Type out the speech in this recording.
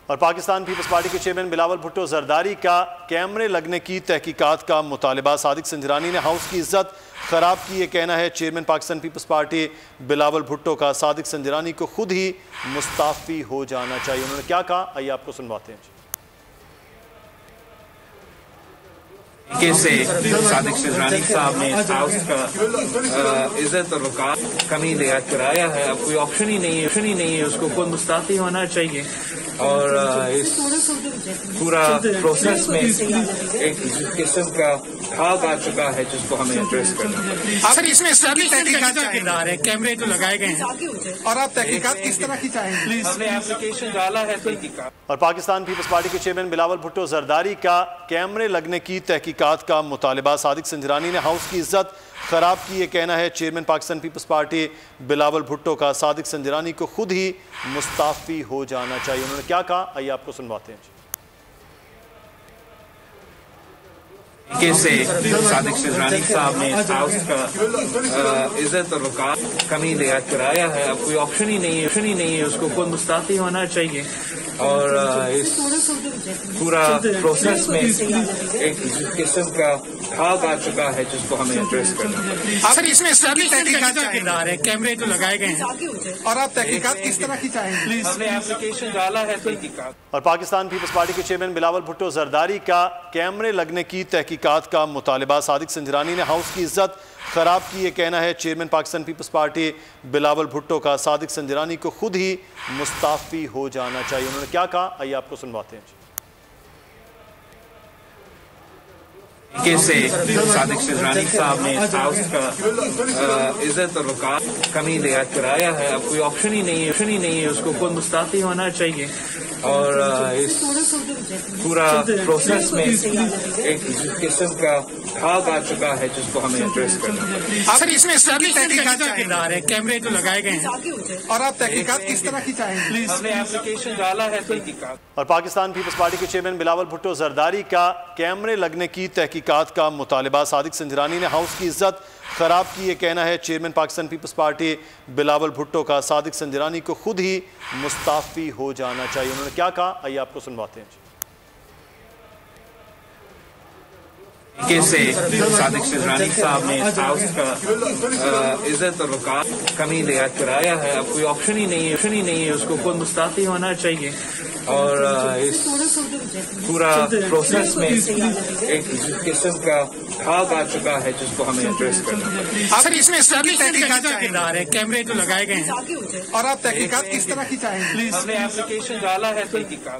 اور Pakistan Peoples party کے chairman Bilawal Bhutto Zardari کا کیمرے لگنے کی تحقیقات کا مطالبہ۔ صادق سنجرانی نے ہاؤس کی عزت خراب کی، یہ کہنا ہے chairman Pakistan Peoples Party Bilawal Bhutto کا۔ صادق سنجرانی کو خود ہی مستعفی ہو جانا چاہیے۔ انہوں نے کیا کہا، آئیے آپ کو سنواتے ہیں۔ سے صادق سنجرانی صاحب نے ہاؤس کا عزت اور وقار کمی لحاظ کرایا ہے۔ اب کوئی آپشن ہی نہیں ہے، اس کو خود مستعفی ہونا چاہیے۔ اور اس پورا پروسیس میں ایک قسم کا بھاگ آ چکا ہے جس کو ہمیں ایڈریس کرنا ہے۔ سر اس میں اسٹیبلش تحقیقات کا کردار ہے، کیمرے تو لگائے گئے ہیں اور آپ تحقیقات کس طرح کی چاہیں پلیز؟ ہم نے اپلیکیشن ڈالا ہے تحقیقات۔ اور پاکستان پیپلز پارٹی کے چیئرمین بلاول بھٹو زرداری کا کیمرے لگنے کی تحقیقات کا مطالبہ۔ صادق سنجرانی نے ہاؤس کی عزت خراب کی، یہ کہنا ہے chairman Pakistan Peoples Party Bilawal Bhutto کا۔ صادق سنجرانی کو خود ہی مستعفی ہو جانا چاہیے۔ انہوں نے کیا کہا، آئیے آپ کو سنواتے ہیں۔ سے صادق سنجرانی صاحب نے ہاؤس کا عزت اور وقار کمی لحاظ کرایا ہے۔ اب کوئی آپشن ہی نہیں ہے، اس کو خود مستعفی ہونا چاہیے۔ اور اس پورا پروسیس میں ایک قسم کا بھاگ آ چکا ہے جس کو ہمیں ایڈریس کرنا ہے۔ سر اس میں اسٹیبلش تحقیقات کا کردار ہے، کیمرے تو لگائے گئے ہیں اور آپ تحقیقات کس طرح کی چاہیں پلیز؟ ہم نے اپلیکیشن ڈالا ہے تحقیقات۔ اور پاکستان پیپلز پارٹی کے چیئرمین بلاول بھٹو زرداری کا کیمرے لگنے کی تحقیقات کا مطالبہ۔ صادق سنجرانی نے ہاؤس کی عزت خراب کی، یہ کہنا ہے chairman Pakistan Peoples Party Bilawal Bhutto کا۔ صادق سنجرانی کو خود ہی مستعفی ہو جانا چاہیے۔ انہوں نے کیا کہا، آئیے آپ کو سنواتے ہیں۔ سے صادق سنجرانی صاحب نے ہاؤس کا عزت اور وقار کمی لحاظ کرایا ہے۔ اب کوئی آپشن ہی نہیں ہے، اس کو خود مستعفی ہونا چاہیے۔ اور اس پورا پروسیس میں ایک قسم کا بھاگ آ چکا ہے جس کو ہمیں ایڈریس کرنا ہے۔ سر اس میں اسٹیبلش تحقیقات کا کردار ہے، کیمرے تو لگائے گئے ہیں اور آپ تحقیقات کس طرح کی چاہیں پلیز؟ ہم نے اپلیکیشن ڈالا ہے تحقیقات۔ اور پاکستان پیپلز پارٹی کے چیئرمین بلاول بھٹو زرداری کا کیمرے لگنے کی تحقیقات کا مطالبہ۔ صادق سنجرانی نے ہاؤس کی عزت خراب کی، یہ کہنا ہے chairman Pakistan Peoples Party Bilawal Bhutto کا۔ صادق سنجرانی کو خود ہی مستعفی ہو جانا چاہیے۔ انہوں نے کیا کہا، آئیے آپ کو سنواتے ہیں۔ سے صادق سنجرانی صاحب نے ہاؤس کا عزت اور وقار کمی لحاظ کرایا ہے۔ اب کوئی آپشن ہی نہیں ہے، اس کو خود مستعفی ہونا چاہیے۔ اور اس پورا پروسیس میں ایک قسم کا بھاگ آ چکا ہے جس کو ہمیں ایڈریس کرنا ہے۔ سر اس میں اسٹیبلش تحقیقات کا کردار ہے، کیمرے تو لگائے گئے ہیں اور آپ تحقیقات کس طرح کی چاہیں پلیز؟ ہم نے اپلیکیشن ڈالا ہے تحقیقات۔